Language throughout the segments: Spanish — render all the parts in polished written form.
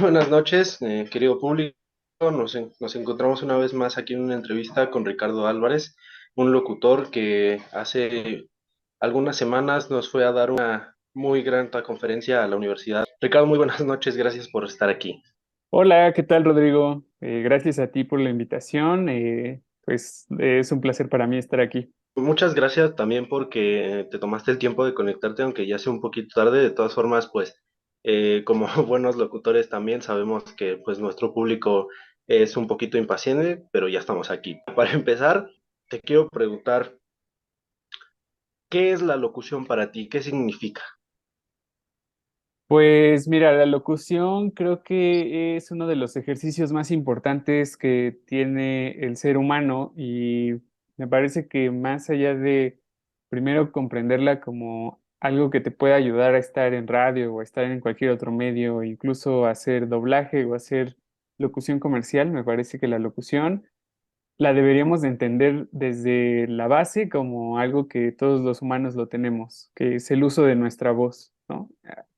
Buenas noches, querido público. Nos encontramos una vez más aquí en una entrevista con Ricardo Álvarez, un locutor que hace algunas semanas nos fue a dar una muy gran conferencia a la universidad. Ricardo, muy buenas noches, gracias por estar aquí. Hola, ¿qué tal, Rodrigo? Gracias a ti por la invitación. Es un placer para mí estar aquí. Muchas gracias también porque te tomaste el tiempo de conectarte, aunque ya sea un poquito tarde. De todas formas, pues como buenos locutores también sabemos que pues nuestro público es un poquito impaciente, pero ya estamos aquí. Para empezar, te quiero preguntar, ¿qué es la locución para ti? ¿Qué significa? Pues mira, la locución creo que es uno de los ejercicios más importantes que tiene el ser humano y me parece que más allá de primero comprenderla como algo que te puede ayudar a estar en radio o a estar en cualquier otro medio, incluso hacer doblaje o hacer locución comercial, me parece que la locución la deberíamos de entender desde la base como algo que todos los humanos lo tenemos, que es el uso de nuestra voz, ¿no?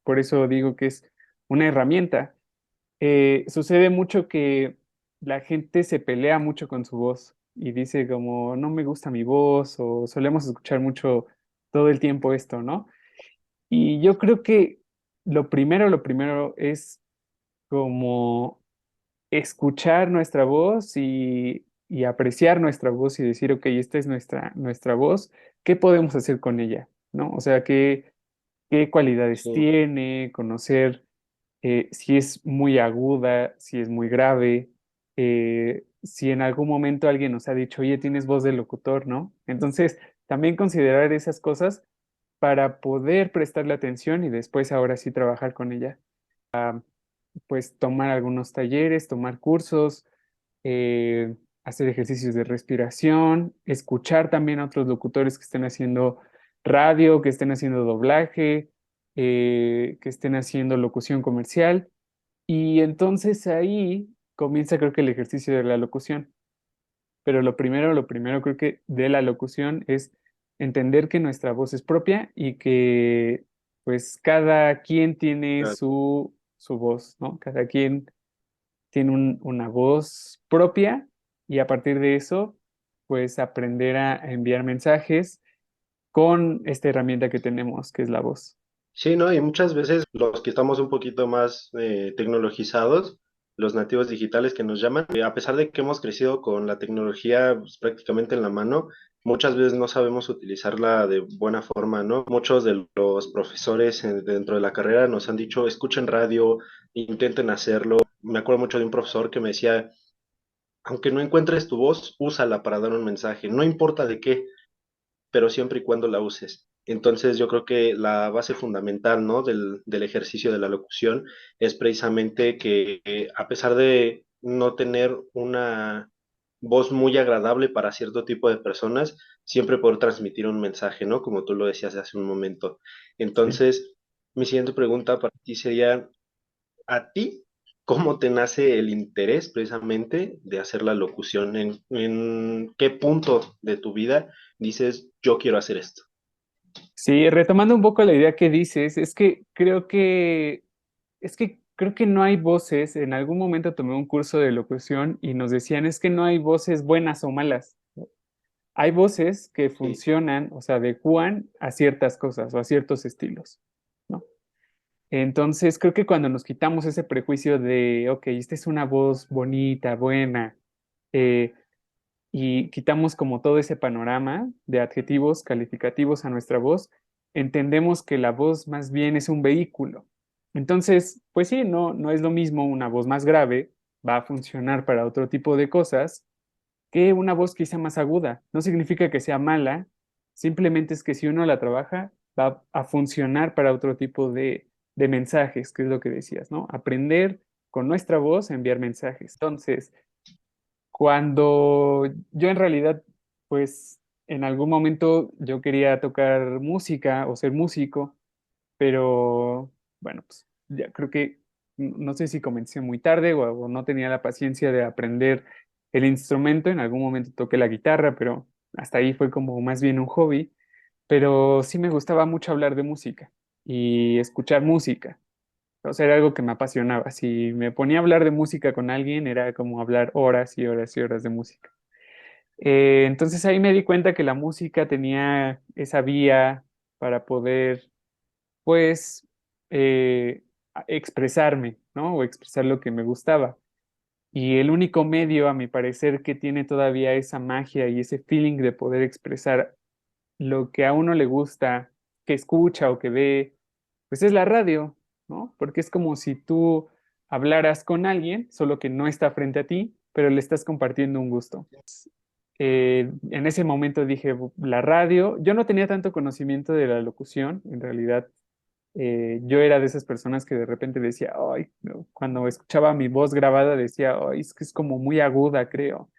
Por eso digo que es una herramienta. Sucede mucho que la gente se pelea mucho con su voz y dice como, no me gusta mi voz o solemos escuchar mucho todo el tiempo esto, ¿no? Y yo creo que lo primero es como escuchar nuestra voz y apreciar nuestra voz y decir, ok, esta es nuestra voz, ¿qué podemos hacer con ella? ¿No? O sea, qué cualidades Sí. tiene, conocer si es muy aguda, si es muy grave, si en algún momento alguien nos ha dicho, oye, tienes voz de locutor, ¿no? Entonces, también considerar esas cosas para poder prestarle atención y después ahora sí trabajar con ella. Pues tomar algunos talleres, tomar cursos, eh, hacer ejercicios de respiración, escuchar también a otros locutores que estén haciendo radio, que estén haciendo doblaje, que estén haciendo locución comercial. Y entonces ahí comienza creo que el ejercicio de la locución. Pero lo primero creo que de la locución es entender que nuestra voz es propia y que pues cada quien tiene su voz, ¿no? Cada quien tiene una voz propia y a partir de eso, pues aprender a enviar mensajes con esta herramienta que tenemos, que es la voz. Sí, ¿no? Y muchas veces los que estamos un poquito más tecnologizados, los nativos digitales que nos llaman, a pesar de que hemos crecido con la tecnología pues, prácticamente en la mano, muchas veces no sabemos utilizarla de buena forma, ¿no? Muchos de los profesores dentro de la carrera nos han dicho, escuchen radio, intenten hacerlo. Me acuerdo mucho de un profesor que me decía, aunque no encuentres tu voz, úsala para dar un mensaje, no importa de qué, pero siempre y cuando la uses. Entonces yo creo que la base fundamental, ¿no? del ejercicio de la locución es precisamente que a pesar de no tener una voz muy agradable para cierto tipo de personas, siempre poder transmitir un mensaje, ¿no? Como tú lo decías hace un momento. Sí. Entonces, mi siguiente pregunta para ti sería, ¿a ti cómo te nace el interés precisamente de hacer la locución? ¿En qué punto de tu vida dices, yo quiero hacer esto? Sí, retomando un poco la idea que dices, es que creo que no hay voces. En algún momento tomé un curso de locución y nos decían, es que no hay voces buenas o malas. Hay voces que Sí, funcionan, o sea, adecúan a ciertas cosas o a ciertos estilos, ¿no? Entonces, creo que cuando nos quitamos ese prejuicio de, ok, esta es una voz bonita, buena, eh, y quitamos como todo ese panorama de adjetivos calificativos a nuestra voz, entendemos que la voz más bien es un vehículo. Entonces, pues sí, no es lo mismo una voz más grave, va a funcionar para otro tipo de cosas que una voz quizá más aguda. No significa que sea mala, simplemente es que si uno la trabaja, va a funcionar para otro tipo de mensajes, que es lo que decías, ¿no? Aprender con nuestra voz a enviar mensajes. Entonces, cuando yo en realidad, pues en algún momento yo quería tocar música o ser músico, pero bueno, pues ya creo que no sé si comencé muy tarde o no tenía la paciencia de aprender el instrumento. En algún momento toqué la guitarra, pero hasta ahí fue como más bien un hobby. Pero sí me gustaba mucho hablar de música y escuchar música. O sea, era algo que me apasionaba. Si me ponía a hablar de música con alguien, era como hablar horas y horas y horas de música. Entonces ahí me di cuenta que la música tenía esa vía para poder, pues, expresarme, ¿no? O expresar lo que me gustaba. Y el único medio, a mi parecer, que tiene todavía esa magia y ese feeling de poder expresar lo que a uno le gusta, que escucha o que ve, pues es la radio, ¿no? Porque es como si tú hablaras con alguien, solo que no está frente a ti, pero le estás compartiendo un gusto. En ese momento dije, la radio, yo no tenía tanto conocimiento de la locución, en realidad yo era de esas personas que de repente decía, ay, no", cuando escuchaba mi voz grabada decía, ay, es que es como muy aguda, creo.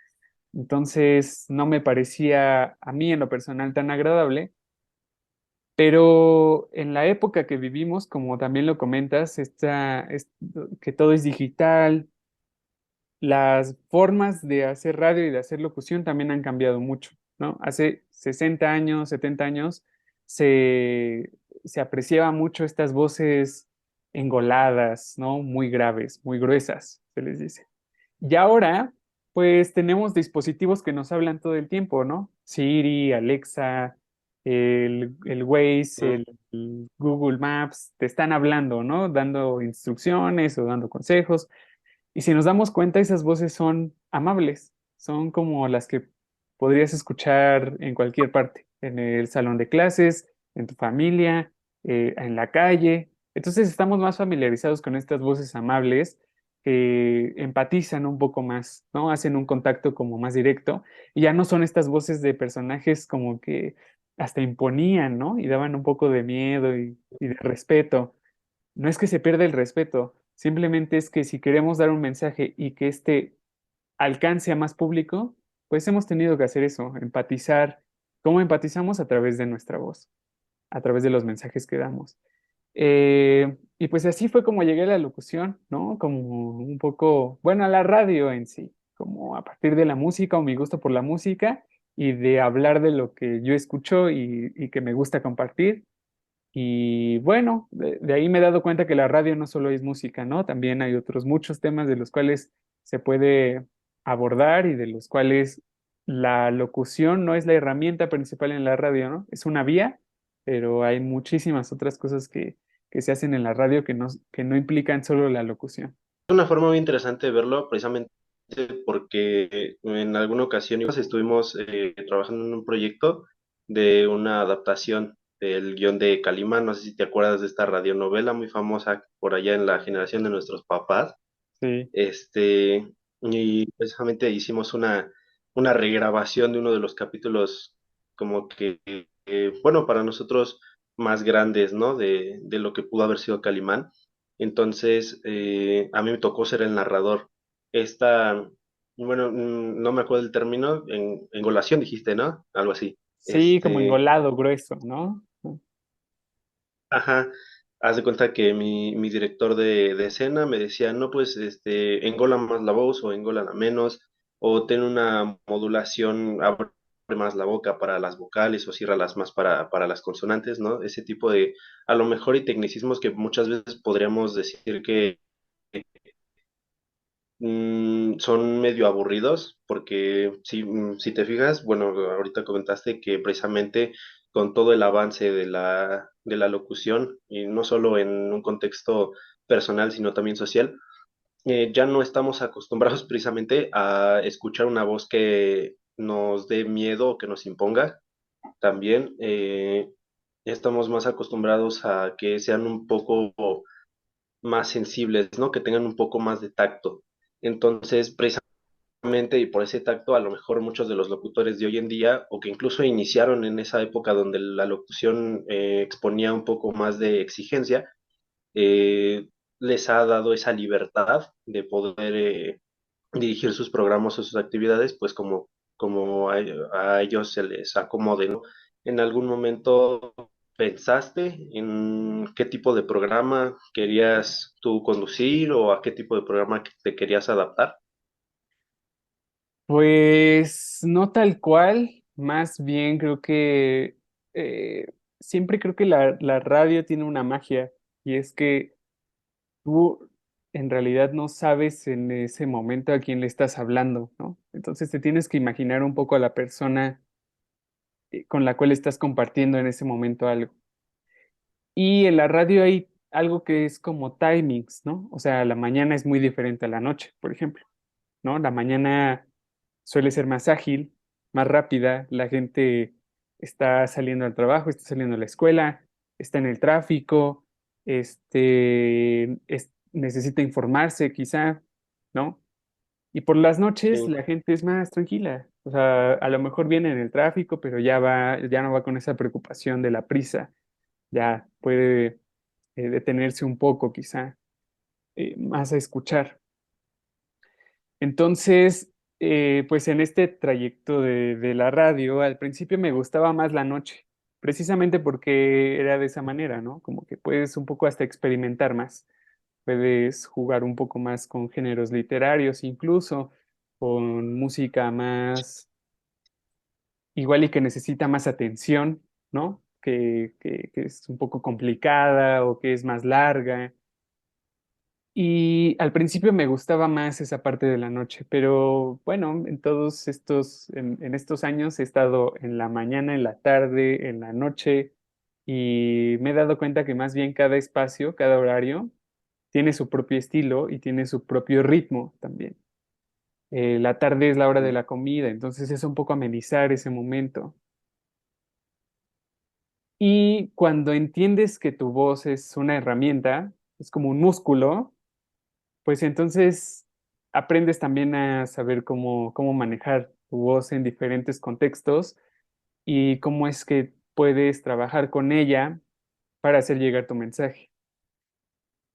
Entonces no me parecía a mí en lo personal tan agradable, pero en la época que vivimos, como también lo comentas, que todo es digital, las formas de hacer radio y de hacer locución también han cambiado mucho, ¿no? Hace 60 años, 70 años, se, se apreciaba mucho estas voces engoladas, ¿no? Muy graves, muy gruesas, se les dice. Y ahora, pues tenemos dispositivos que nos hablan todo el tiempo, ¿no? Siri, Alexa, el Waze, Mm. el Google Maps, te están hablando, ¿no? Dando instrucciones o dando consejos. Y si nos damos cuenta, esas voces son amables, son como las que podrías escuchar en cualquier parte, en el salón de clases, en tu familia, en la calle. Entonces estamos más familiarizados con estas voces amables que empatizan un poco más, ¿no? Hacen un contacto como más directo y ya no son estas voces de personajes como que hasta imponían, ¿no? Y daban un poco de miedo y de respeto. No es que se pierda el respeto, simplemente es que si queremos dar un mensaje y que este alcance a más público, pues hemos tenido que hacer eso, empatizar. ¿Cómo empatizamos? A través de nuestra voz, a través de los mensajes que damos. Y pues así fue como llegué a la locución, ¿no? Como un poco, bueno, a la radio en sí, como a partir de la música o mi gusto por la música y de hablar de lo que yo escucho y que me gusta compartir. Y bueno, de ahí me he dado cuenta que la radio no solo es música, ¿no? También hay otros muchos temas de los cuales se puede abordar y de los cuales la locución no es la herramienta principal en la radio, ¿no? Es una vía, pero hay muchísimas otras cosas que se hacen en la radio que no implican solo la locución. Es una forma muy interesante de verlo, precisamente porque en alguna ocasión estuvimos trabajando en un proyecto de una adaptación del guión de Calimán. No sé si te acuerdas de esta radionovela muy famosa por allá en la generación de nuestros papás. Sí, Y precisamente hicimos una regrabación de uno de los capítulos como que, bueno, para nosotros más grandes, ¿no? De lo que pudo haber sido Calimán. Entonces, a mí me tocó ser el narrador. Esta, bueno, no me acuerdo el término, engolación dijiste, ¿no? Algo así. sí, como engolado, grueso, ¿no? Ajá, haz de cuenta que mi director de escena me decía, no, pues, engola más la voz o engola menos, o ten una modulación, abre más la boca para las vocales o ciérralas más para las consonantes, ¿no? Ese tipo de, a lo mejor, y tecnicismos que muchas veces podríamos decir que son medio aburridos porque si te fijas, bueno, ahorita comentaste que precisamente con todo el avance de la locución, y no solo en un contexto personal, sino también social, ya no estamos acostumbrados precisamente a escuchar una voz que nos dé miedo o que nos imponga. También estamos más acostumbrados a que sean un poco más sensibles, ¿no? Que tengan un poco más de tacto. Entonces, precisamente y por ese tacto, a lo mejor muchos de los locutores de hoy en día, o que incluso iniciaron en esa época donde la locución exponía un poco más de exigencia, eh, les ha dado esa libertad de poder dirigir sus programas o sus actividades, pues como a ellos se les acomode, ¿no? ¿En algún momento pensaste en qué tipo de programa querías tú conducir o a qué tipo de programa te querías adaptar? Pues no tal cual, más bien creo que siempre creo que la radio tiene una magia y es que tú en realidad no sabes en ese momento a quién le estás hablando, ¿no? Entonces te tienes que imaginar un poco a la persona con la cual estás compartiendo en ese momento algo. Y en la radio hay algo que es como timings, ¿no? O sea, la mañana es muy diferente a la noche, por ejemplo, ¿no? La mañana suele ser más ágil, más rápida, la gente está saliendo al trabajo, está saliendo a la escuela, está en el tráfico, necesita informarse quizá, ¿no? Y por las noches Sí, la gente es más tranquila, o sea, a lo mejor viene en el tráfico, pero ya no va con esa preocupación de la prisa, ya puede detenerse un poco quizá, más a escuchar. Entonces, pues en este trayecto de la radio, al principio me gustaba más la noche, precisamente porque era de esa manera, ¿no? Como que puedes un poco hasta experimentar más, puedes jugar un poco más con géneros literarios, incluso con música más, igual y que necesita más atención, ¿no? Que es un poco complicada o que es más larga. Y al principio me gustaba más esa parte de la noche, pero bueno, en estos años he estado en la mañana, en la tarde, en la noche, y me he dado cuenta que más bien cada espacio, cada horario, tiene su propio estilo y tiene su propio ritmo también. La tarde es la hora de sí, la comida, entonces es un poco amenizar ese momento. Y cuando entiendes que tu voz es una herramienta, es como un músculo, pues entonces aprendes también a saber cómo manejar tu voz en diferentes contextos y cómo es que puedes trabajar con ella para hacer llegar tu mensaje.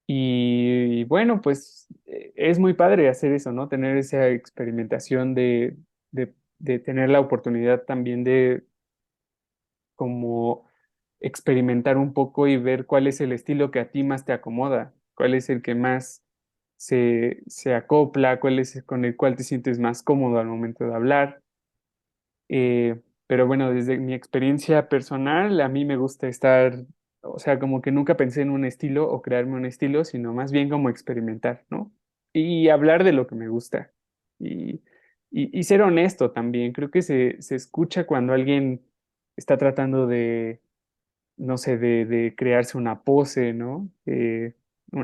Y bueno, pues es muy padre hacer eso, ¿no? Tener esa experimentación de tener la oportunidad también de como experimentar un poco y ver cuál es el estilo que a ti más te acomoda, cuál es el que más se acopla, cuál es el con el cual te sientes más cómodo al momento de hablar. Pero bueno, desde mi experiencia personal, a mí me gusta estar, o sea, como que nunca pensé en un estilo o crearme un estilo, sino más bien como experimentar, ¿no? Y hablar de lo que me gusta. Y, y ser honesto también. Creo que se escucha cuando alguien está tratando de, no sé, de crearse una pose, ¿no?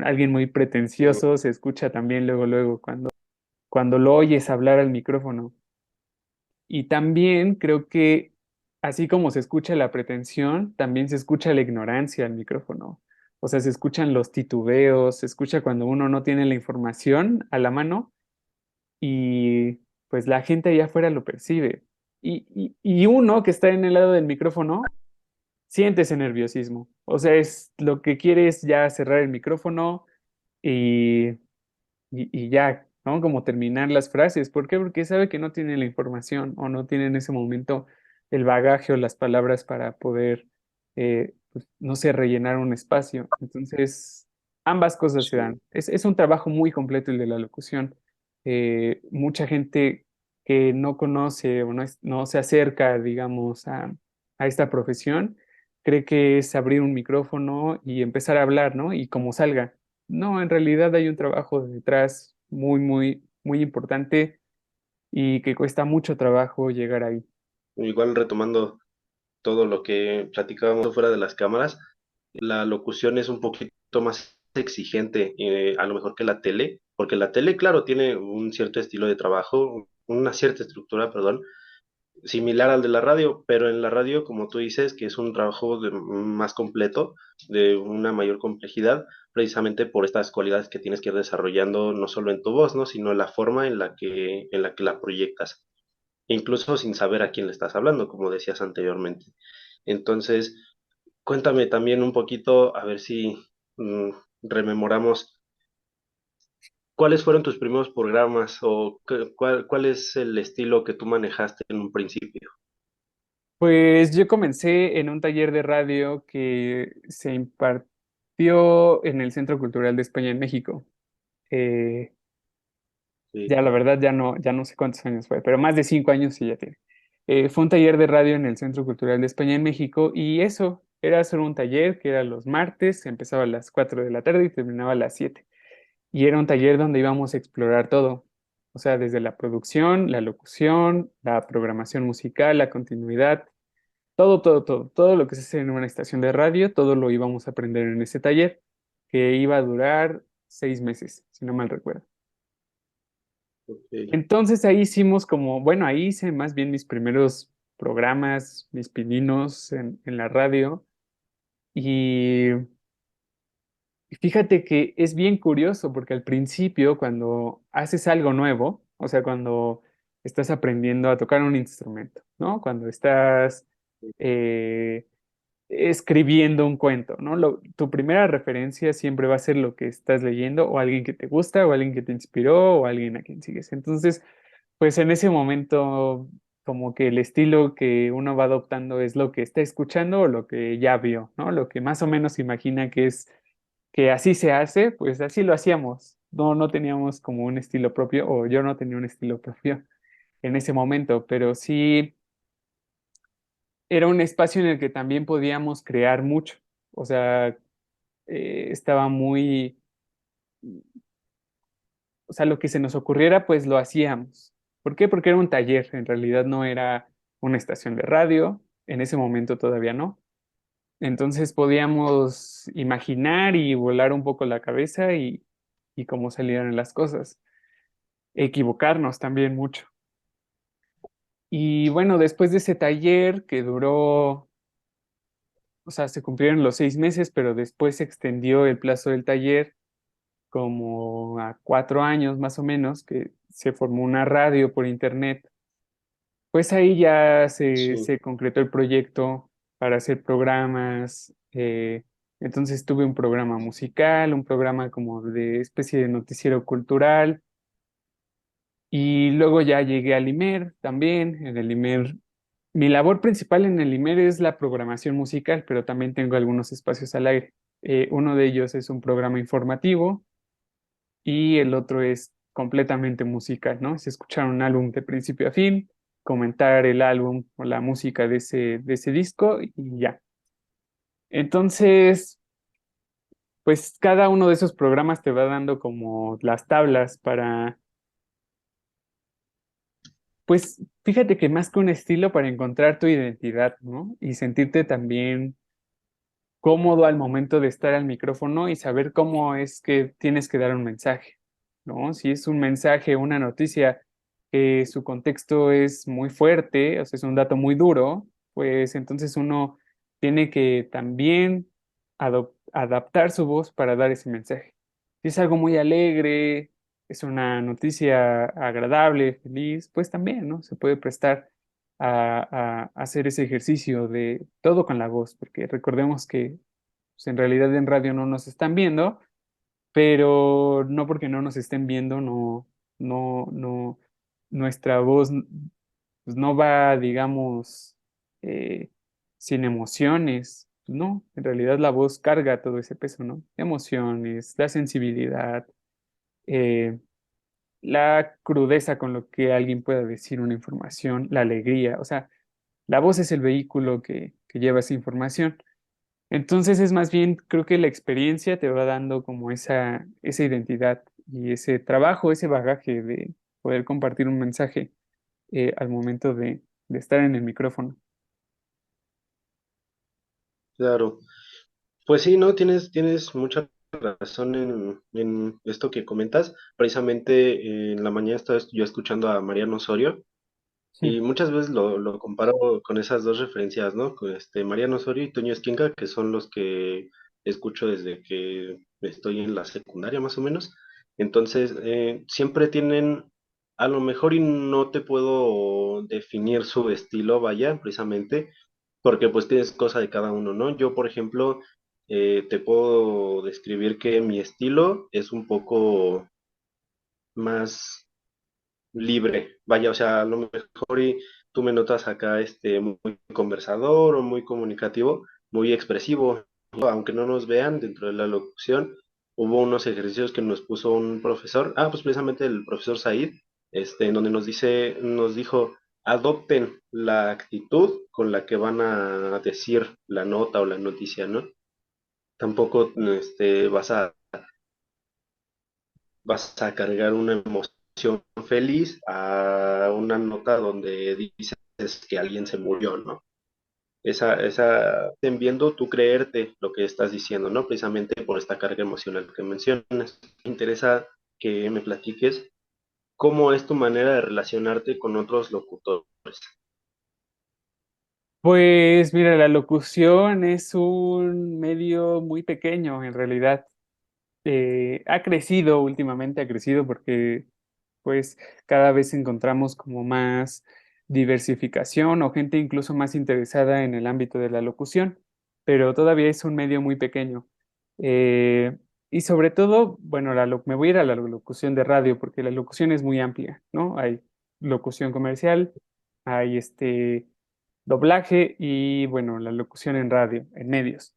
Alguien muy sí. pretencioso se escucha también luego, luego, cuando lo oyes hablar al micrófono. Y también creo que así como se escucha la pretensión, también se escucha la ignorancia al micrófono. O sea, se escuchan los titubeos, se escucha cuando uno no tiene la información a la mano y pues la gente allá afuera lo percibe. Y uno que está en el lado del micrófono siente ese nerviosismo. O sea, es lo que quiere es ya cerrar el micrófono y y ya, ¿no? Como terminar las frases. ¿Por qué? Porque sabe que no tiene la información o no tiene en ese momento el bagaje o las palabras para poder, pues, no sé, rellenar un espacio. Entonces, ambas cosas se Sí. dan. Es un trabajo muy completo el de la locución. Mucha gente que no conoce o no se acerca, digamos, a esta profesión, cree que es abrir un micrófono y empezar a hablar, ¿no? Y como salga. No, en realidad hay un trabajo detrás muy, muy, muy importante y que cuesta mucho trabajo llegar ahí. Igual retomando todo lo que platicábamos fuera de las cámaras, la locución es un poquito más exigente, a lo mejor que la tele, porque la tele, claro, tiene un cierto estilo de trabajo, una cierta estructura, perdón, similar al de la radio, pero en la radio, como tú dices, que es un trabajo más completo, de una mayor complejidad, precisamente por estas cualidades que tienes que ir desarrollando, no solo en tu voz, ¿no? Sino en la forma en la que la proyectas, incluso sin saber a quién le estás hablando, como decías anteriormente. Entonces, cuéntame también un poquito, a ver si mm, rememoramos cuáles fueron tus primeros programas o cuál es el estilo que tú manejaste en un principio. Pues yo comencé en un taller de radio que se impartió en el Centro Cultural de España en México. Eh, Sí, ya la verdad ya no sé cuántos años fue, pero más de 5 años sí ya tiene. Fue un taller de radio en el Centro Cultural de España en México y eso era solo un taller que era los martes, empezaba a las 4 de la tarde y terminaba a las 7. y era un taller donde íbamos a explorar todo, o sea, desde la producción, la locución, la programación musical, la continuidad, todo lo que se hace en una estación de radio, todo lo íbamos a aprender en ese taller, que iba a durar 6 meses, si no mal recuerdo. Ok. Entonces ahí hicimos como, bueno, ahí hice más bien mis primeros programas, mis pininos en la radio. Y fíjate que es bien curioso porque al principio cuando haces algo nuevo, o sea, cuando estás aprendiendo a tocar un instrumento, ¿no? Cuando estás eh, escribiendo un cuento, ¿no? Tu primera referencia siempre va a ser lo que estás leyendo o alguien que te gusta o alguien que te inspiró o alguien a quien sigues. Entonces, pues en ese momento, como que el estilo que uno va adoptando es lo que está escuchando o lo que ya vio, ¿no? Lo que más o menos imagina que es que así se hace, pues así lo hacíamos. No teníamos como un estilo propio o yo no tenía un estilo propio en ese momento, pero sí era un espacio en el que también podíamos crear mucho. O sea, estaba muy, o sea, lo que se nos ocurriera, pues lo hacíamos. ¿Por qué? Porque era un taller, en realidad no era una estación de radio, en ese momento todavía no. Entonces podíamos imaginar y volar un poco la cabeza y cómo salieran las cosas. Equivocarnos también mucho. Y bueno, después de ese taller que duró, o sea, se cumplieron los 6 meses, pero después se extendió el plazo del taller como a 4 años más o menos, que se formó una radio por internet. Pues ahí ya Sí, se concretó el proyecto para hacer programas. Entonces tuve un programa musical, un programa como de especie de noticiero cultural. Y luego ya llegué al IMER también. En el IMER, mi labor principal en el IMER es la programación musical, pero también tengo algunos espacios al aire. Uno de ellos es un programa informativo y el otro es completamente musical, ¿no? Es escuchar un álbum de principio a fin, comentar el álbum o la música de ese disco y ya. Entonces, pues cada uno de esos programas te va dando como las tablas para, pues fíjate que más que un estilo para encontrar tu identidad, ¿no? Y sentirte también cómodo al momento de estar al micrófono y saber cómo es que tienes que dar un mensaje, ¿no? Si es un mensaje, una noticia que su contexto es muy fuerte, o sea, es un dato muy duro, pues entonces uno tiene que también adaptar su voz para dar ese mensaje. Si es algo muy alegre, es una noticia agradable, feliz, pues también, ¿no? Se puede prestar a hacer ese ejercicio de todo con la voz, porque recordemos que pues, en realidad en radio no nos están viendo, pero no porque no nos estén viendo, no, nuestra voz pues, no va, digamos, eh, sin emociones. Pues, no, en realidad la voz carga todo ese peso, ¿no? Emociones, la sensibilidad, eh, la crudeza con lo que alguien pueda decir una información, la alegría, o sea, la voz es el vehículo que lleva esa información. Entonces es más bien, creo que la experiencia te va dando como esa identidad y ese trabajo, ese bagaje de poder compartir un mensaje al momento de estar en el micrófono. claro. Pues sí, no, tienes mucha razón en esto que comentas. Precisamente en la mañana estaba yo escuchando a Mariano Osorio Mm. y muchas veces lo comparo con esas dos referencias, ¿no? Con Mariano Osorio y Toño Esquinca, que son los que escucho desde que estoy en la secundaria más o menos. Entonces, siempre tienen, a lo mejor y no te puedo definir su estilo, vaya, precisamente, porque pues tienes cosa de cada uno, ¿no? Yo, por ejemplo, te puedo describir que mi estilo es un poco más libre, vaya, o sea, a lo mejor y tú me notas acá muy conversador o muy comunicativo, muy expresivo, aunque no nos vean dentro de la locución, hubo unos ejercicios que nos puso un profesor, pues precisamente el profesor Said, en donde nos dijo, adopten la actitud con la que van a decir la nota o la noticia, ¿no? Tampoco vas a vas a cargar una emoción feliz a una nota donde dices que alguien se murió, ¿no? Estén viendo tú creerte lo que estás diciendo, ¿no? Precisamente por esta carga emocional que mencionas. Me interesa que me platiques cómo es tu manera de relacionarte con otros locutores. Pues mira, la locución es un medio muy pequeño en realidad. Ha crecido últimamente, ha crecido porque pues cada vez encontramos como más diversificación o gente incluso más interesada en el ámbito de la locución, pero todavía es un medio muy pequeño. Eh, y sobre todo, bueno, me voy a ir a la locución de radio porque la locución es muy amplia, ¿no? Hay locución comercial, hay doblaje y, bueno, la locución en radio, en medios.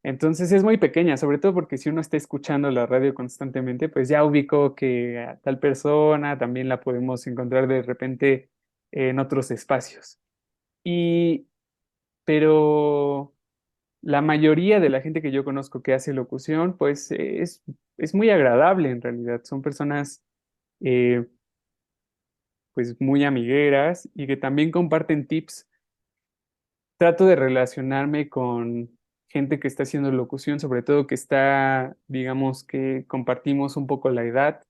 Entonces es muy pequeña, sobre todo porque si uno está escuchando la radio constantemente, pues ya ubico que a tal persona también la podemos encontrar de repente en otros espacios. Y, pero la mayoría de la gente que yo conozco que hace locución, pues es muy agradable en realidad. Son personas eh, pues muy amigueras y que también comparten tips. Trato de relacionarme con gente que está haciendo locución, sobre todo que está, digamos que compartimos un poco la edad,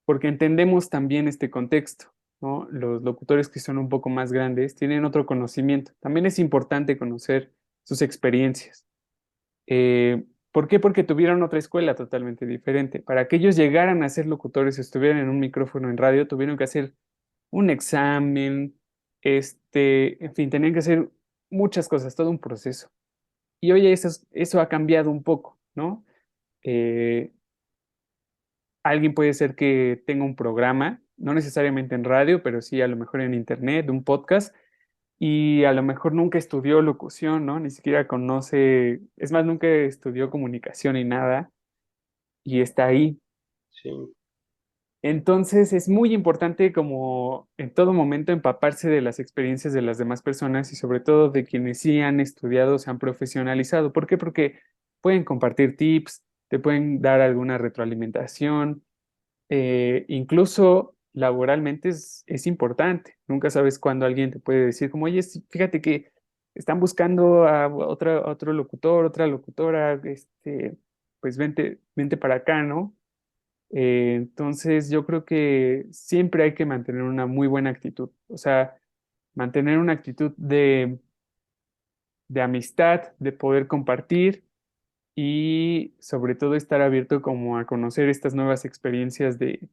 porque entendemos también este contexto, ¿no? Los locutores que son un poco más grandes tienen otro conocimiento. También es importante conocer sus experiencias. ¿Por qué? Porque tuvieron otra escuela totalmente diferente. Para que ellos llegaran a ser locutores, estuvieran en un micrófono en radio, tuvieron que hacer un examen, en fin, tenían que hacer muchas cosas, todo un proceso. Y hoy eso ha cambiado un poco, ¿no? Eh, Alguien puede ser que tenga un programa, no necesariamente en radio, pero sí a lo mejor en internet, un podcast, y a lo mejor nunca estudió locución, ¿no? Ni siquiera conoce, es más, nunca estudió comunicación ni nada, y está ahí. Sí, Entonces es muy importante como en todo momento empaparse de las experiencias de las demás personas y sobre todo de quienes sí han estudiado, se han profesionalizado. ¿Por qué? Porque pueden compartir tips, te pueden dar alguna retroalimentación, incluso laboralmente es importante. Nunca sabes cuándo alguien te puede decir como, oye, sí, fíjate que están buscando a otro locutor, otra locutora, pues vente para acá, ¿no? Entonces, yo creo que siempre hay que mantener una muy buena actitud, o sea, mantener una actitud de amistad, de poder compartir y sobre todo estar abierto como a conocer estas nuevas experiencias de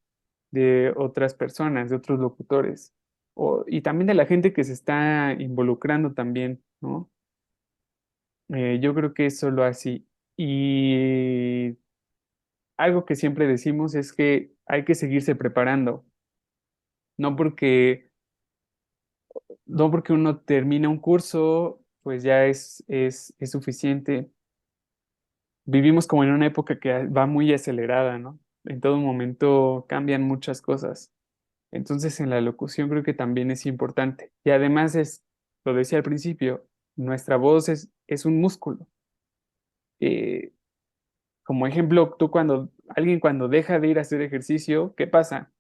otras personas, de otros locutores, y también de la gente que se está involucrando también, ¿no? Yo creo que es solo así. Y algo que siempre decimos es que hay que seguirse preparando. No porque, no porque uno termina un curso, pues ya es suficiente. Vivimos como en una época que va muy acelerada, ¿no? En todo momento cambian muchas cosas. Entonces en la locución creo que también es importante. Y además lo decía al principio, nuestra voz es un músculo. Eh, Como ejemplo, alguien cuando deja de ir a hacer ejercicio, ¿qué pasa?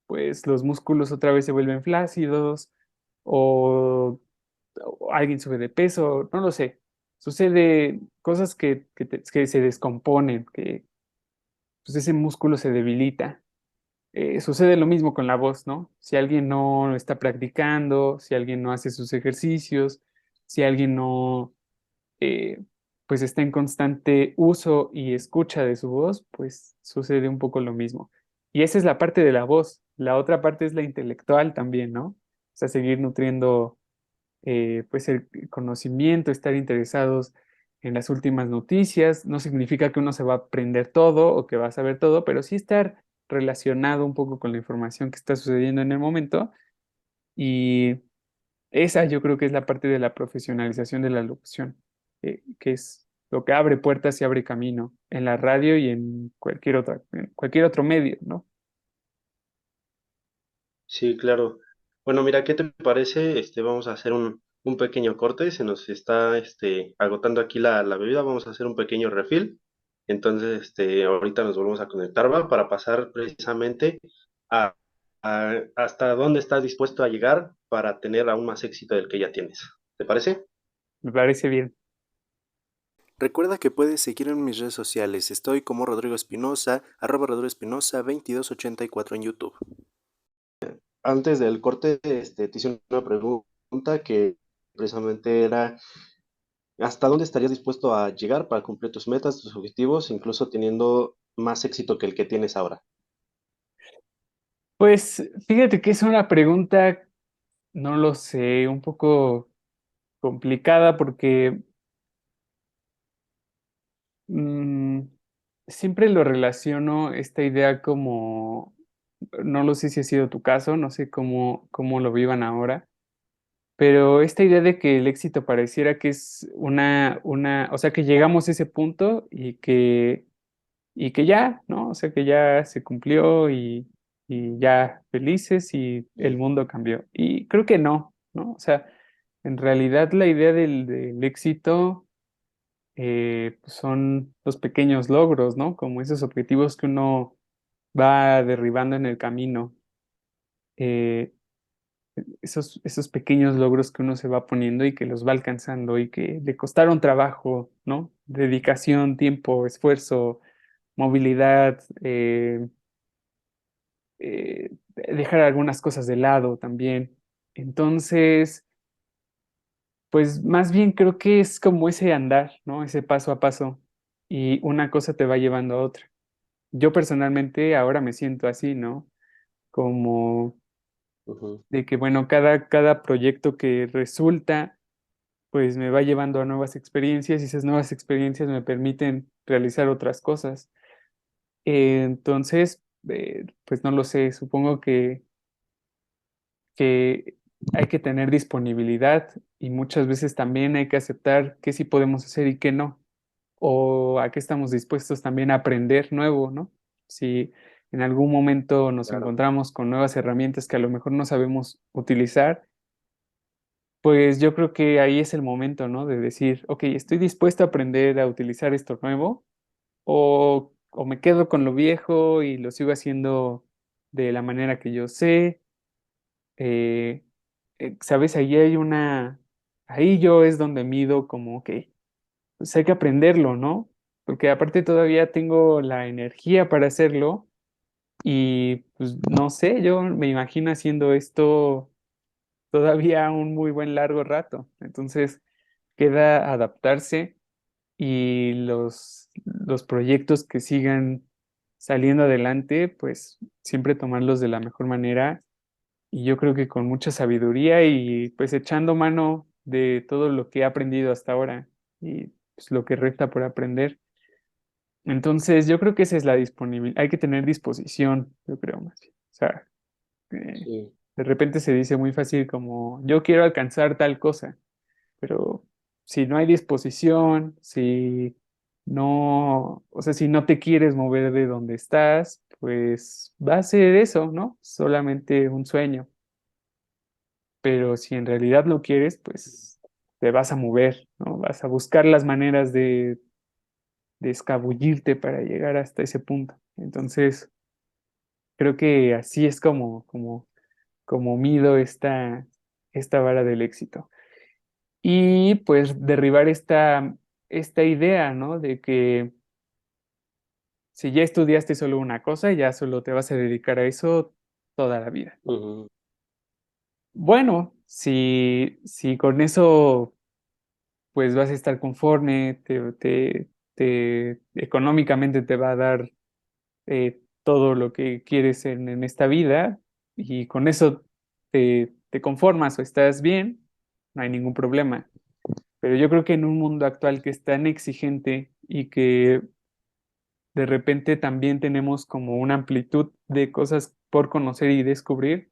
Pues los músculos otra vez se vuelven flácidos o, o alguien sube de peso, no lo sé. Sucede cosas que se descomponen, que pues ese músculo se debilita. Sucede lo mismo con la voz, ¿no? Si alguien no está practicando, si alguien no hace sus ejercicios, si alguien no, eh, pues está en constante uso y escucha de su voz, pues sucede un poco lo mismo. Y esa es la parte de la voz. La otra parte es la intelectual también, ¿no? O sea, seguir nutriendo pues el conocimiento, estar interesados en las últimas noticias. No significa que uno se va a aprender todo o que va a saber todo, pero sí estar relacionado un poco con la información que está sucediendo en el momento. Y esa yo creo que es la parte de la profesionalización de la locución, que es lo que abre puertas y abre camino en la radio y en cualquier otro medio, ¿no? sí, claro. Bueno, mira, ¿qué te parece? Vamos a hacer un pequeño corte, se nos está agotando aquí la bebida, vamos a hacer un pequeño refill Entonces, ahorita nos volvemos a conectar, ¿va? Para pasar precisamente a, hasta dónde estás dispuesto a llegar para tener aún más éxito del que ya tienes. ¿Te parece? Me parece bien. Recuerda que puedes seguirme en mis redes sociales. Estoy como Rodrigo Espinosa, @Rodrigo Espinosa 2284 en YouTube. Antes del corte, te hice una pregunta que precisamente era, ¿hasta dónde estarías dispuesto a llegar para cumplir tus metas, tus objetivos, incluso teniendo más éxito que el que tienes ahora? Pues fíjate que es una pregunta, no lo sé, un poco complicada porque mm, siempre lo relaciono esta idea como, no lo sé si ha sido tu caso, no sé cómo lo vivan ahora, pero esta idea de que el éxito pareciera que es o sea, que llegamos a ese punto y que ya, ¿no? O sea, que ya se cumplió y ya felices y el mundo cambió. Y creo que no, ¿no? O sea, en realidad la idea del éxito pues son los pequeños logros, ¿no? Como esos objetivos que uno va derribando en el camino. eh, esos pequeños logros que uno se va poniendo y que los va alcanzando y que le costaron trabajo, ¿no? Dedicación, tiempo, esfuerzo, movilidad, dejar algunas cosas de lado también. Entonces, pues más bien creo que es como ese andar, ¿no? Ese paso a paso y una cosa te va llevando a otra. Yo personalmente ahora me siento así, ¿no? Como Ujú. de que, bueno, cada proyecto que resulta, pues me va llevando a nuevas experiencias y esas nuevas experiencias me permiten realizar otras cosas. Entonces, pues no lo sé, supongo que hay que tener disponibilidad y muchas veces también hay que aceptar qué sí podemos hacer y qué no, o a qué estamos dispuestos también a aprender nuevo, ¿no? Si en algún momento nos Claro. encontramos con nuevas herramientas que a lo mejor no sabemos utilizar, pues yo creo que ahí es el momento, ¿no? De decir, ok, estoy dispuesto a aprender a utilizar esto nuevo, o me quedo con lo viejo y lo sigo haciendo de la manera que yo sé. eh, ¿Sabes? Ahí yo es donde mido como, ok, pues hay que aprenderlo, ¿no? Porque aparte todavía tengo la energía para hacerlo y pues no sé, yo me imagino haciendo esto todavía un muy buen largo rato. Entonces queda adaptarse y los proyectos que sigan saliendo adelante, pues siempre tomarlos de la mejor manera y yo creo que con mucha sabiduría y pues echando mano de todo lo que he aprendido hasta ahora y pues, lo que resta por aprender. Entonces, yo creo que esa es la disponibilidad. Hay que tener disposición, yo creo más bien. O sea, eh, Sí. de repente se dice muy fácil como, yo quiero alcanzar tal cosa, pero si no hay disposición, si no, o sea, si no te quieres mover de donde estás, pues va a ser eso, ¿no? Solamente un sueño. Pero si en realidad lo quieres, pues te vas a mover, ¿no? Vas a buscar las maneras de escabullirte para llegar hasta ese punto. Entonces, creo que así es como mido esta vara del éxito. Y pues derribar esta idea, ¿no? De que si ya estudiaste solo una cosa, ya solo te vas a dedicar a eso toda la vida. Ujú. Bueno, si con eso pues vas a estar conforme, económicamente te va a dar todo lo que quieres en esta vida y con eso te conformas o estás bien, no hay ningún problema. Pero yo creo que en un mundo actual que es tan exigente y que de repente también tenemos como una amplitud de cosas por conocer y descubrir,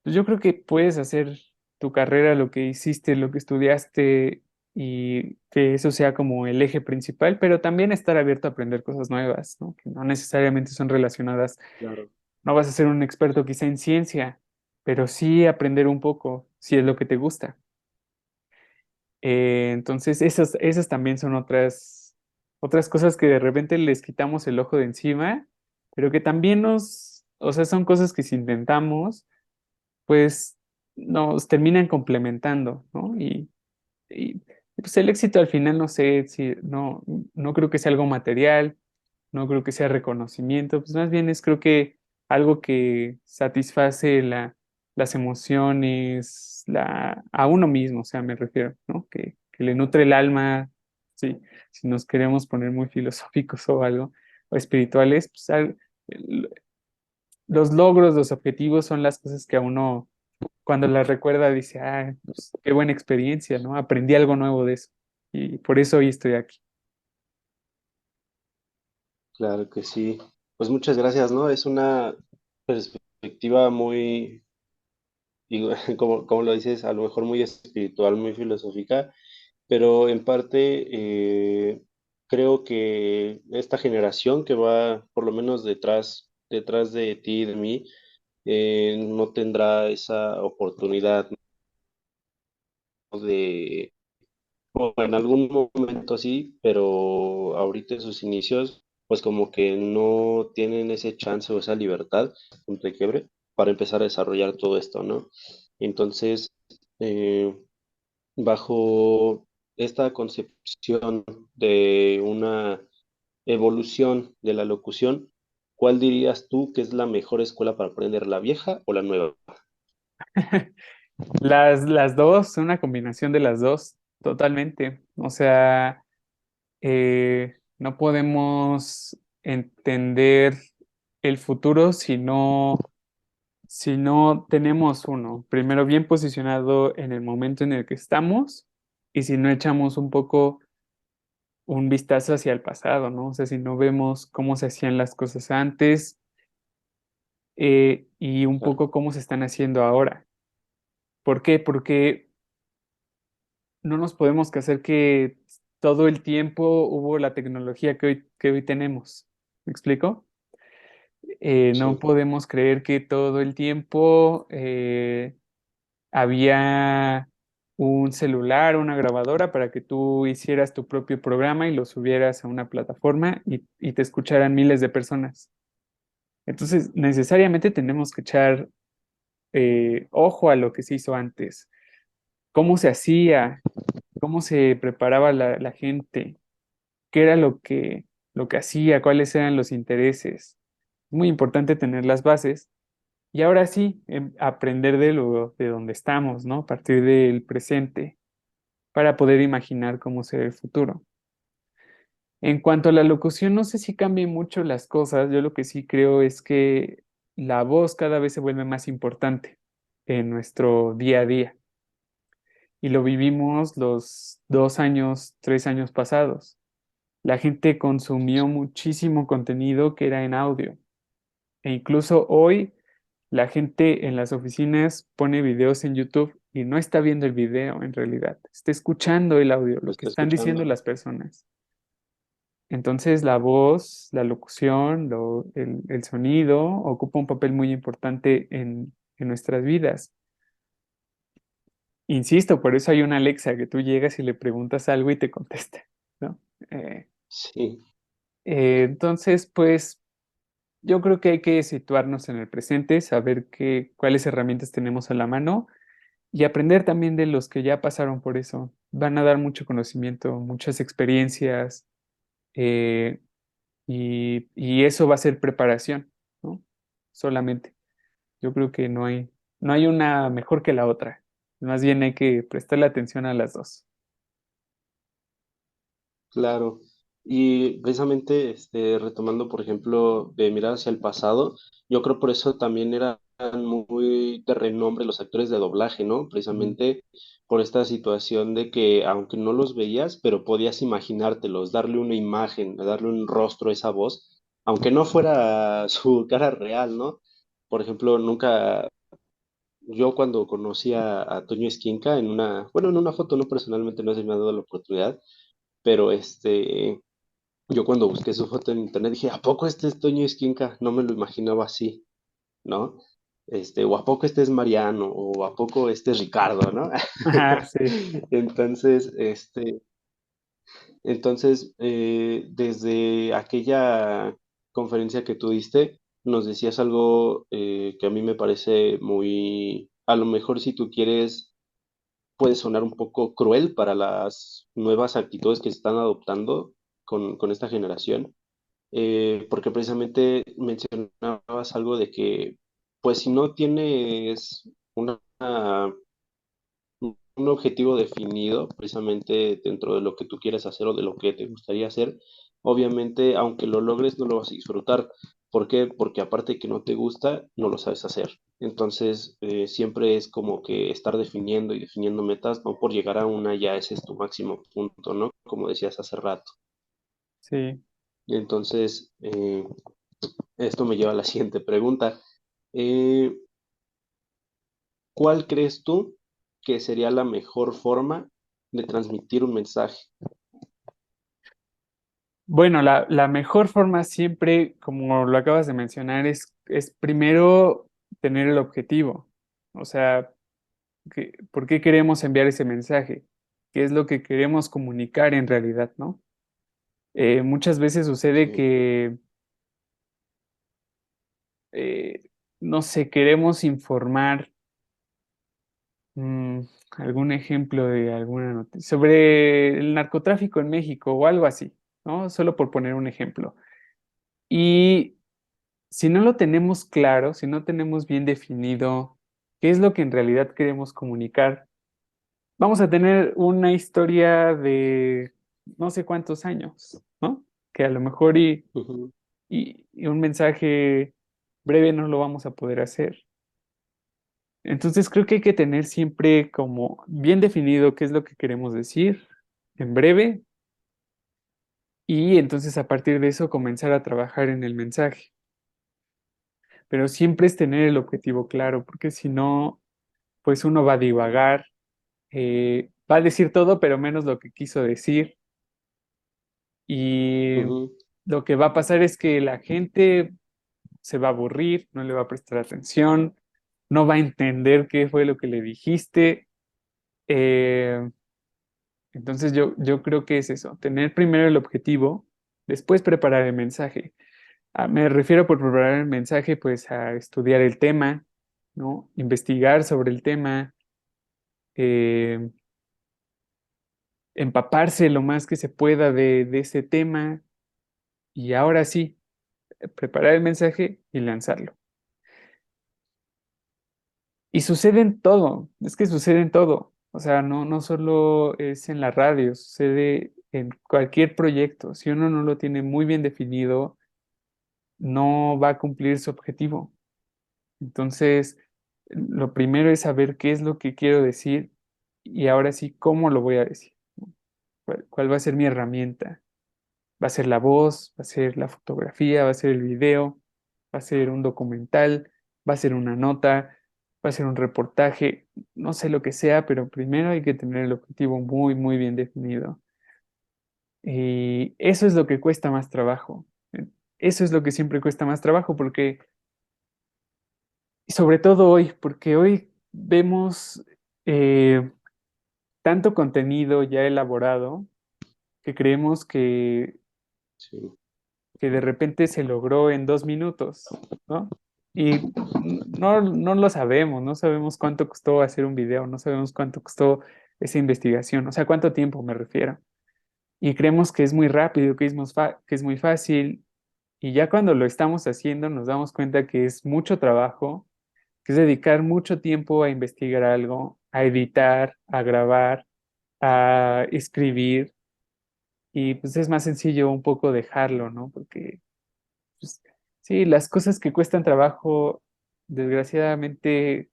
pues yo creo que puedes hacer tu carrera, lo que hiciste, lo que estudiaste y que eso sea como el eje principal, pero también estar abierto a aprender cosas nuevas, ¿no? Que no necesariamente son relacionadas. Claro. No vas a ser un experto quizá en ciencia, pero sí aprender un poco si es lo que te gusta. Entonces, esas también son otras cosas que de repente les quitamos el ojo de encima, pero que también o sea, son cosas que si intentamos, pues nos terminan complementando, ¿no? Y, pues el éxito al final, no sé, si no creo que sea algo material, no creo que sea reconocimiento, pues más bien es creo que algo que satisface las emociones, a uno mismo, o sea, me refiero, ¿no? Que le nutre el alma, sí, si nos queremos poner muy filosóficos o algo, o espirituales, pues el- los logros, los objetivos son las cosas que a uno, cuando las recuerda, dice, ah, pues, qué buena experiencia, ¿no? Aprendí algo nuevo de eso. Y por eso hoy estoy aquí. Claro que sí. Pues muchas gracias, ¿no? Es una perspectiva muy, digo, como lo dices, a lo mejor muy espiritual, muy filosófica, pero en parte creo que esta generación que va por lo menos detrás de ti y de mí, no tendrá esa oportunidad, ¿no? De, o en algún momento sí, pero ahorita en sus inicios, pues como que no tienen ese chance o esa libertad, punto de quiebre, para empezar a desarrollar todo esto, ¿no? Entonces, eh, bajo esta concepción de una evolución de la locución, ¿cuál dirías tú que es la mejor escuela para aprender, la vieja o la nueva? Las dos, una combinación de las dos, totalmente. O sea, no podemos entender el futuro si no tenemos uno, primero bien posicionado en el momento en el que estamos y si no echamos un poco un vistazo hacia el pasado, ¿no? O sea, si no vemos cómo se hacían las cosas antes y un Claro, poco cómo se están haciendo ahora. ¿Por qué? Porque no nos podemos hacer que todo el tiempo hubo la tecnología que hoy tenemos. ¿Me explico? No sí, podemos creer que todo el tiempo había un celular, una grabadora para que tú hicieras tu propio programa y lo subieras a una plataforma y te escucharan miles de personas. Entonces, necesariamente tenemos que echar ojo a lo que se hizo antes, cómo se hacía, cómo se preparaba la gente, qué era lo que hacía, cuáles eran los intereses. Es muy importante tener las bases y ahora sí, aprender de donde estamos, ¿no? A partir del presente para poder imaginar cómo será el futuro. En cuanto a la locución, no sé si cambien mucho las cosas. Yo lo que sí creo es que la voz cada vez se vuelve más importante en nuestro día a día. Y lo vivimos los 2 años, 3 años pasados. La gente consumió muchísimo contenido que era en audio. E incluso hoy la gente en las oficinas pone videos en YouTube y no está viendo el video en realidad. Está escuchando el audio, lo lo que está están diciendo escuchando. las personas. Entonces la voz, la locución, el sonido ocupa un papel muy importante en nuestras vidas. Insisto, por eso hay una Alexa que tú llegas y le preguntas algo y te contesta, ¿no? Eh, Sí, entonces, pues yo creo que hay que situarnos en el presente, saber cuáles herramientas tenemos a la mano y aprender también de los que ya pasaron por eso. Van a dar mucho conocimiento, muchas experiencias, eh, y eso va a ser preparación, ¿no? Solamente. Yo creo que no hay una mejor que la otra. Más bien hay que prestarle atención a las dos. claro. Y precisamente, retomando, por ejemplo, de mirar hacia el pasado, yo creo por eso también eran muy de renombre los actores de doblaje, ¿no? Ujú. Precisamente por esta situación de que aunque no los veías, pero podías imaginártelos, darle una imagen, darle un rostro a esa voz, aunque no fuera su cara real, ¿no? Por ejemplo, nunca, yo cuando conocí a Toño Esquinca bueno, en una foto, no personalmente, no se me ha dado la oportunidad, pero yo cuando busqué su foto en internet dije, ¿a poco este es Toño Esquinca? No me lo imaginaba así, ¿no? O ¿a poco este es Mariano? O ¿a poco este es Ricardo? ¿No? Ajá, sí. Entonces, Entonces, desde aquella conferencia que tú diste, nos decías algo que a mí me parece muy, a lo mejor si tú quieres, puede sonar un poco cruel para las nuevas actitudes que se están adoptando con esta generación, porque precisamente mencionabas algo de que, pues si no tienes un objetivo definido precisamente dentro de lo que tú quieres hacer o de lo que te gustaría hacer, obviamente, aunque lo logres, no lo vas a disfrutar. ¿Por qué? Porque aparte de que no te gusta, no lo sabes hacer. Entonces, siempre es como que estar definiendo y definiendo metas, no por llegar a una ya ese es tu máximo punto, ¿no? Como decías hace rato. Sí. Entonces, esto me lleva a la siguiente pregunta. Eh, ¿Cuál crees tú que sería la mejor forma de transmitir un mensaje? Bueno, la mejor forma siempre, como lo acabas de mencionar, es primero tener el objetivo. O sea, ¿por qué queremos enviar ese mensaje? ¿Qué es lo que queremos comunicar en realidad, ¿no? Muchas veces sucede Sí. que, eh, no sé, queremos informar mm, algún ejemplo de alguna noticia sobre el narcotráfico en México o algo así, ¿no? Solo por poner un ejemplo. Y si no lo tenemos claro, si no tenemos bien definido qué es lo que en realidad queremos comunicar, vamos a tener una historia de no sé cuántos años, ¿no? Que a lo mejor Ujú, y un mensaje breve no lo vamos a poder hacer. Entonces creo que hay que tener siempre como bien definido qué es lo que queremos decir en breve y entonces a partir de eso comenzar a trabajar en el mensaje. Pero siempre es tener el objetivo claro, porque si no, pues uno va a divagar, va a decir todo, pero menos lo que quiso decir. Y ujú. lo que va a pasar es que la gente se va a aburrir, no le va a prestar atención, no va a entender qué fue lo que le dijiste. eh, entonces yo creo que es eso, tener primero el objetivo, después preparar el mensaje. Me refiero por preparar el mensaje, pues a estudiar el tema, ¿no? Investigar sobre el tema, eh, empaparse lo más que se pueda de ese tema y ahora sí, preparar el mensaje y lanzarlo. Y sucede en todo, es que sucede en todo. O sea, no solo es en la radio, sucede en cualquier proyecto. Si uno no lo tiene muy bien definido, no va a cumplir su objetivo. Entonces, lo primero es saber qué es lo que quiero decir y ahora sí, cómo lo voy a decir. ¿Cuál va a ser mi herramienta? ¿Va a ser la voz? ¿Va a ser la fotografía? ¿Va a ser el video? ¿Va a ser un documental? ¿Va a ser una nota? ¿Va a ser un reportaje? No sé lo que sea, pero primero hay que tener el objetivo muy, muy bien definido. Y eso es lo que cuesta más trabajo. Eso es lo que siempre cuesta más trabajo porque, y sobre todo hoy, porque hoy vemos eh, tanto contenido ya elaborado que creemos Sí, que de repente se logró en 2 minutos, ¿no? Y no lo sabemos, no sabemos cuánto costó hacer un video, no sabemos cuánto costó esa investigación, o sea, cuánto tiempo me refiero. Y creemos que es muy rápido, que es muy fácil, y ya cuando lo estamos haciendo nos damos cuenta que es mucho trabajo, que es dedicar mucho tiempo a investigar algo, a editar, a grabar, a escribir, y pues es más sencillo un poco dejarlo, ¿no? Porque pues, sí, las cosas que cuestan trabajo, desgraciadamente,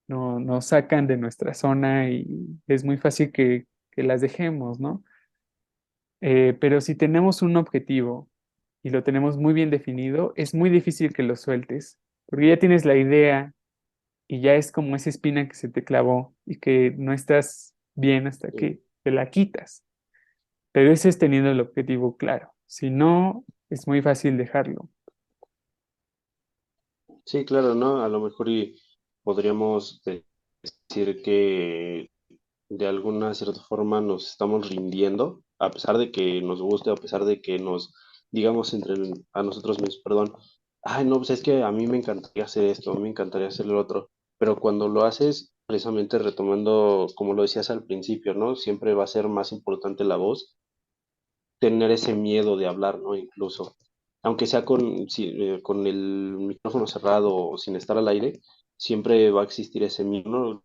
no, nos sacan de nuestra zona y es muy fácil que las dejemos, ¿no? Pero si tenemos un objetivo y lo tenemos muy bien definido, es muy difícil que lo sueltes, porque ya tienes la idea y ya es como esa espina que se te clavó y que no estás bien hasta sí. que te la quitas. Pero ese es teniendo el objetivo claro. Si no, es muy fácil dejarlo. Sí, claro, ¿no? A lo mejor y podríamos decir que de alguna cierta forma nos estamos rindiendo, a pesar de que nos guste, a pesar de que nos digamos a nosotros mismos, perdón, ay, no, pues es que a mí me encantaría hacer esto, a mí me encantaría hacer lo otro, pero cuando lo haces, precisamente retomando, como lo decías al principio, ¿no? Siempre va a ser más importante la voz, tener ese miedo de hablar, ¿no? Incluso, aunque sea con el micrófono cerrado o sin estar al aire, siempre va a existir ese miedo, ¿no?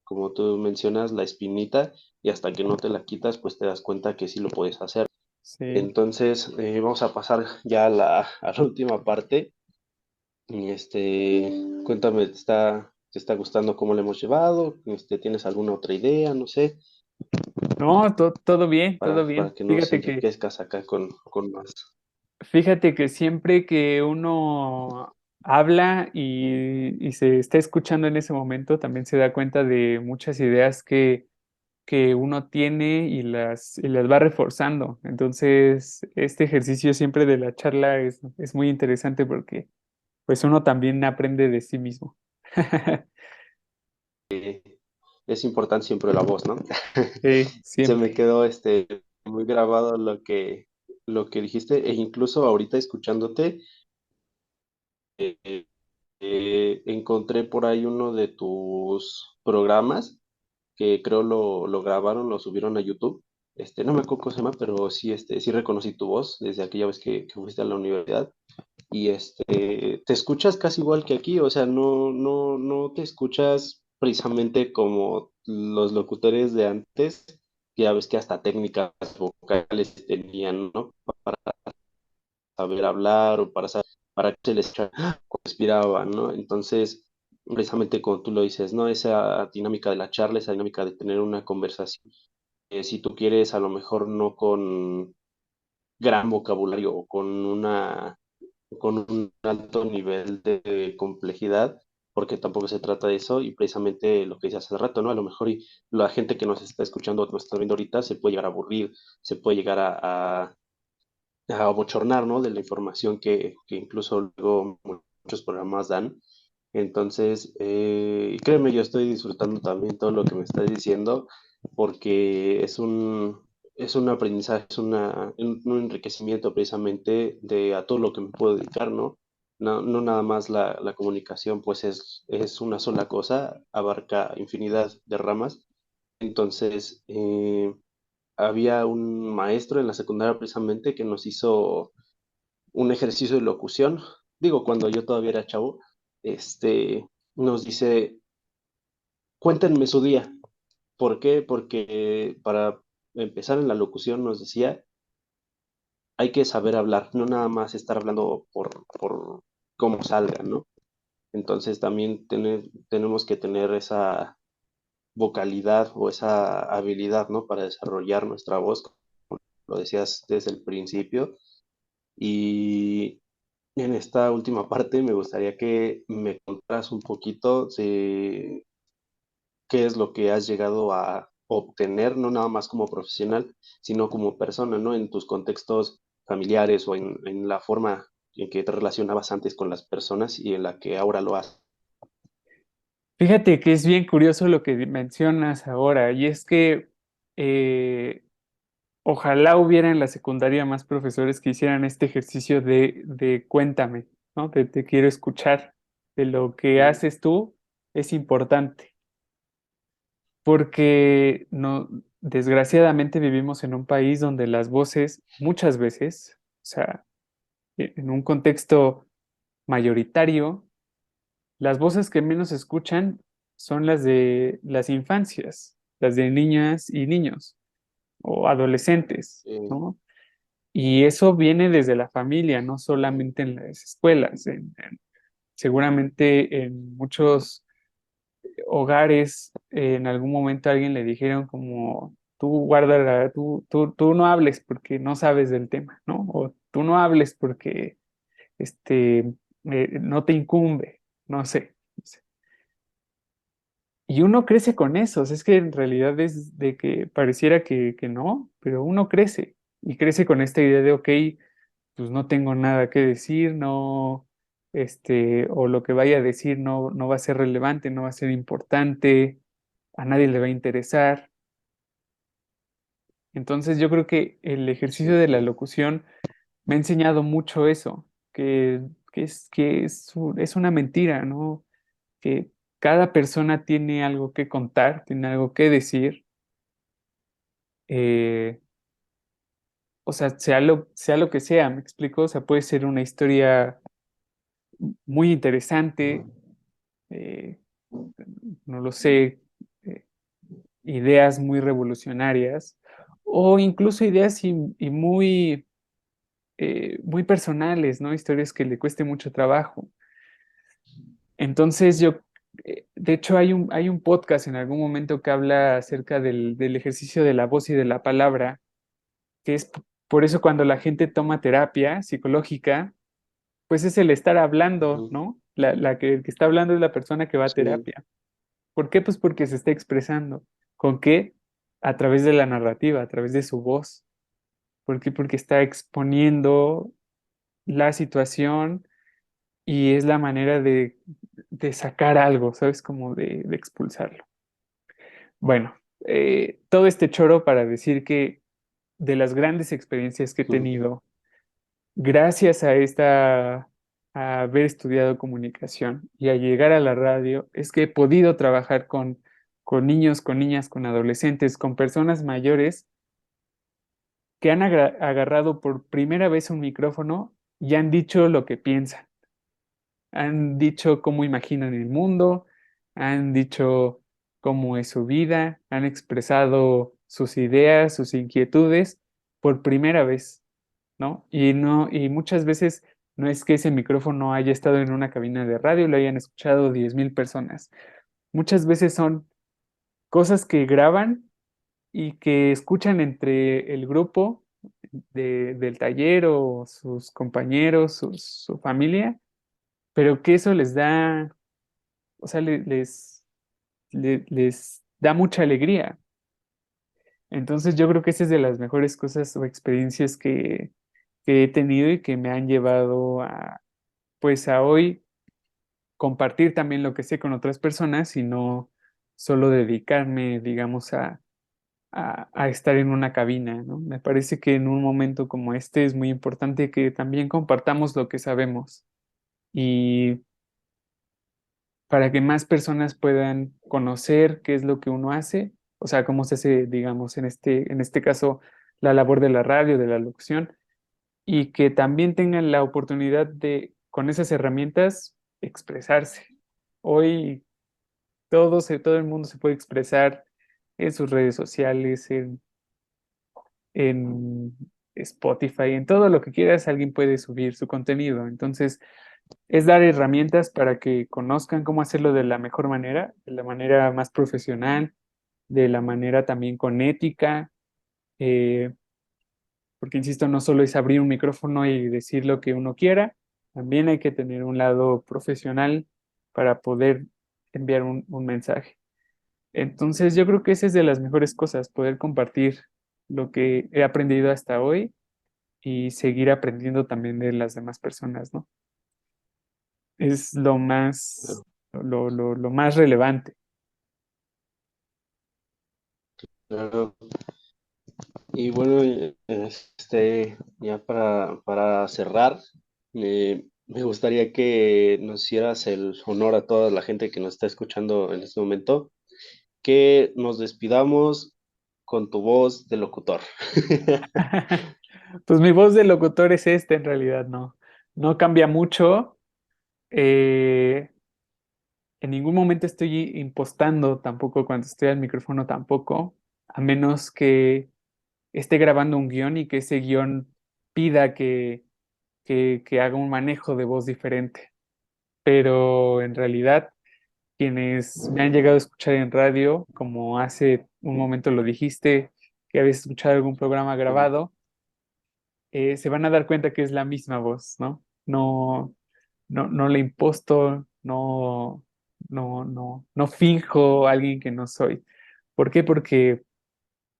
Como tú mencionas, la espinita, y hasta que no te la quitas, pues te das cuenta que sí lo puedes hacer. Sí. Entonces, vamos a pasar ya a a la última parte. Y cuéntame, te está gustando cómo lo hemos llevado? ¿Tienes alguna otra idea? No sé, No, todo bien, todo para bien. que nos enriquezcas acá con más. Fíjate que siempre que uno habla y se está escuchando en ese momento, también se da cuenta de muchas ideas que uno tiene y las va reforzando. Entonces, este ejercicio siempre de la charla es muy interesante porque pues uno también aprende de sí mismo. Es importante siempre la voz, ¿no? Sí, Se me siempre. quedó muy grabado lo que dijiste, e incluso ahorita escuchándote, eh, encontré por ahí uno de tus programas que creo lo grabaron, lo subieron a YouTube. No me acuerdo cómo se llama, pero sí, sí reconocí tu voz desde aquella vez que fuiste a la universidad. Y te escuchas casi igual que aquí, o sea, no te escuchas precisamente como los locutores de antes, que ya ves que hasta técnicas vocales tenían, ¿no? Para saber hablar o para que se les respiraba, ¿no? Entonces, precisamente como tú lo dices, ¿no? Esa dinámica de la charla, esa dinámica de tener una conversación, si tú quieres, a lo mejor no con gran vocabulario o con un alto nivel de complejidad, porque tampoco se trata de eso, y precisamente lo que decía hace rato, ¿no? A lo mejor la gente que nos está escuchando, nos está viendo ahorita, se puede llegar a aburrir, se puede llegar a abochornar, ¿no? De la información que incluso luego muchos programas dan. Entonces, y créeme, yo estoy disfrutando también todo lo que me estás diciendo, porque es un aprendizaje, un enriquecimiento precisamente de a todo lo que me puedo dedicar, ¿no? No nada más la comunicación, pues es una sola cosa, abarca infinidad de ramas. Entonces, había un maestro en la secundaria precisamente que nos hizo un ejercicio de locución. Digo, cuando yo todavía era chavo, nos dice, cuéntenme su día. ¿Por qué? Porque para empezar en la locución nos decía, hay que saber hablar, no nada más estar hablando por cómo salga, ¿no? Entonces también tenemos que tener esa vocalidad o esa habilidad, ¿no? Para desarrollar nuestra voz, como lo decías desde el principio. Y en esta última parte me gustaría que me contaras un poquito de qué es lo que has llegado a obtener, no nada más como profesional, sino como persona, ¿no? En tus contextos familiares o en la forma en que te relacionabas antes con las personas y en la que ahora lo haces. Fíjate que es bien curioso lo que mencionas ahora, y es que eh, ojalá hubiera en la secundaria más profesores que hicieran este ejercicio de cuéntame, ¿no? De te quiero escuchar, de lo que Mm, haces tú es importante, porque no, desgraciadamente vivimos en un país donde las voces muchas veces, o sea, en un contexto mayoritario, las voces que menos se escuchan son las de las infancias, las de niñas y niños o adolescentes, eh, ¿no? Y eso viene desde la familia, no solamente en las escuelas. Seguramente en muchos hogares en algún momento a alguien le dijeron como, tú guárdala, tú no hables porque no sabes del tema, ¿no? O tú no hables porque no te incumbe, no sé. Y uno crece con eso, o sea, es que en realidad es de que pareciera que no, pero uno crece y crece con esta idea de, ok, pues no tengo nada que decir, no, o lo que vaya a decir no va a ser relevante, no va a ser importante. a nadie le va a interesar. Entonces yo creo que el ejercicio Sí, de la locución me ha enseñado mucho eso, es una mentira, ¿no? Que cada persona tiene algo que contar, tiene algo que decir, eh, o sea, sea lo que sea, ¿me explico? O sea, puede ser una historia muy interesante, eh, no lo sé, eh, ideas muy revolucionarias, o incluso ideas y muy personales, ¿no? Historias que le cueste mucho trabajo. Entonces de hecho hay un podcast en algún momento que habla acerca del ejercicio de la voz y de la palabra, que es por eso cuando la gente toma terapia psicológica, pues es el estar hablando, ujú, ¿no? El que está hablando es la persona que va a sí, terapia. ¿Por qué? Pues porque se está expresando. ¿Con qué? A través de la narrativa, a través de su voz. ¿Por qué? Porque está exponiendo la situación y es la manera de sacar algo, ¿sabes? Como de expulsarlo. Bueno, todo este choro para decir que de las grandes experiencias que he ujú, tenido, gracias a haber estudiado comunicación y a llegar a la radio, es que he podido trabajar con niños, con niñas, con adolescentes, con personas mayores que han agarrado por primera vez un micrófono y han dicho lo que piensan. Han dicho cómo imaginan el mundo, han dicho cómo es su vida, han expresado sus ideas, sus inquietudes por primera vez, ¿no? Y muchas veces no es que ese micrófono haya estado en una cabina de radio y lo hayan escuchado 10,000 personas. Muchas veces son cosas que graban y que escuchan entre el grupo del taller o sus compañeros, su familia, pero que eso les da, o sea, les da mucha alegría. Entonces yo creo que esa es de las mejores cosas o experiencias que he tenido y que me han llevado pues a hoy compartir también lo que sé con otras personas y no solo dedicarme, digamos, a estar en una cabina, ¿no? Me parece que en un momento como este es muy importante que también compartamos lo que sabemos y para que más personas puedan conocer qué es lo que uno hace, o sea, cómo se hace, digamos, en este caso, la labor de la radio, de la locución, y que también tengan la oportunidad de, con esas herramientas, expresarse. Hoy todo el mundo se puede expresar en sus redes sociales, en Spotify, en todo lo que quieras, alguien puede subir su contenido. Entonces, es dar herramientas para que conozcan cómo hacerlo de la mejor manera, de la manera más profesional, de la manera también con ética, eh, porque insisto, no solo es abrir un micrófono y decir lo que uno quiera, también hay que tener un lado profesional para poder enviar un mensaje. Entonces, yo creo que esa es de las mejores cosas, poder compartir lo que he aprendido hasta hoy y seguir aprendiendo también de las demás personas, ¿no? Es claro, lo más relevante. claro. Y bueno, ya para cerrar, me gustaría que nos hicieras el honor a toda la gente que nos está escuchando en este momento, que nos despidamos con tu voz de locutor. Pues mi voz de locutor es esta en realidad, no, no cambia mucho. eh, en ningún momento estoy impostando tampoco cuando estoy al micrófono tampoco, a menos que esté grabando un guión y que ese guión pida que haga un manejo de voz diferente. Pero en realidad, quienes me han llegado a escuchar en radio, como hace un momento lo dijiste, que habéis escuchado algún programa grabado, se van a dar cuenta que es la misma voz, ¿no? No le imposto, no finjo a alguien que no soy. ¿Por qué? Porque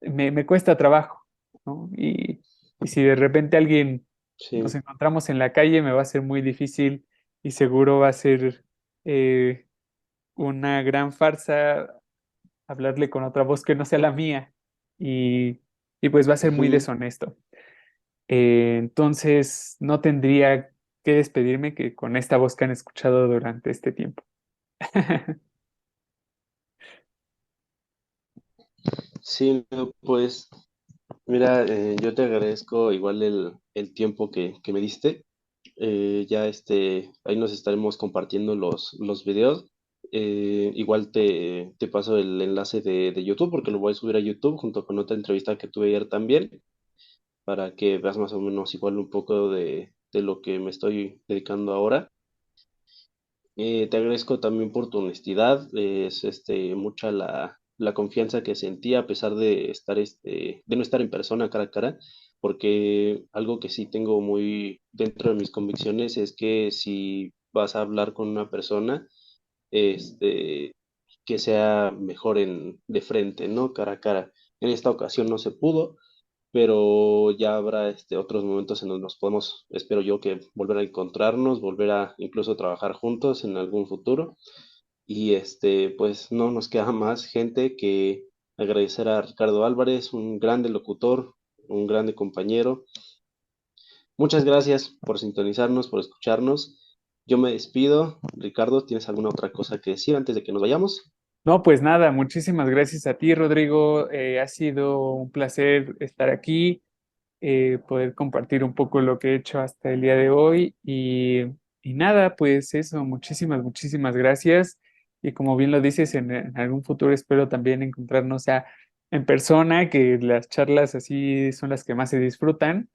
me cuesta trabajo, ¿no? Y si de repente alguien nos Sí, encontramos en la calle, me va a ser muy difícil y seguro va a ser una gran farsa hablarle con otra voz que no sea la mía y, y pues va a ser muy Ujú. deshonesto. Entonces no tendría que despedirme que con esta voz que han escuchado durante este tiempo. Sí, no, pues mira, yo te agradezco igual el tiempo que me diste. Ya ahí nos estaremos compartiendo los videos. Igual te paso el enlace de YouTube porque lo voy a subir a YouTube junto con otra entrevista que tuve ayer también, para que veas más o menos igual un poco de lo que me estoy dedicando ahora. Te agradezco también por tu honestidad, es mucha la confianza que sentí a pesar de estar de no estar en persona cara a cara, porque algo que sí tengo muy dentro de mis convicciones es que si vas a hablar con una persona, este, que sea mejor de frente, ¿no? Cara a cara. En esta ocasión no se pudo, pero ya habrá otros momentos en donde nos podemos, espero yo, que volver a encontrarnos, volver a incluso trabajar juntos en algún futuro. Y pues no nos queda más gente que agradecer a Ricardo Álvarez, un grande locutor, un grande compañero. Muchas gracias por sintonizarnos, por escucharnos. Yo me despido. Ricardo, ¿tienes alguna otra cosa que decir antes de que nos vayamos? No, pues nada, muchísimas gracias a ti, Rodrigo. Ha sido un placer estar aquí, poder compartir un poco lo que he hecho hasta el día de hoy y nada, pues eso, muchísimas gracias. Y como bien lo dices, en algún futuro espero también encontrarnos ya en persona, que las charlas así son las que más se disfrutan.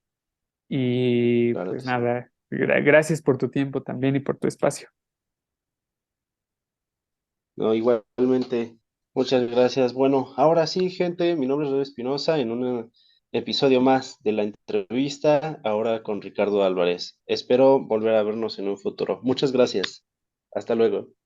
Y Claro pues que sí. nada, gracias por tu tiempo también y por tu espacio. No, igualmente, muchas gracias. Bueno, ahora sí, gente, mi nombre es Rodrigo Espinosa en un episodio más de la entrevista, ahora con Ricardo Álvarez. Espero volver a vernos en un futuro. Muchas gracias. Hasta luego.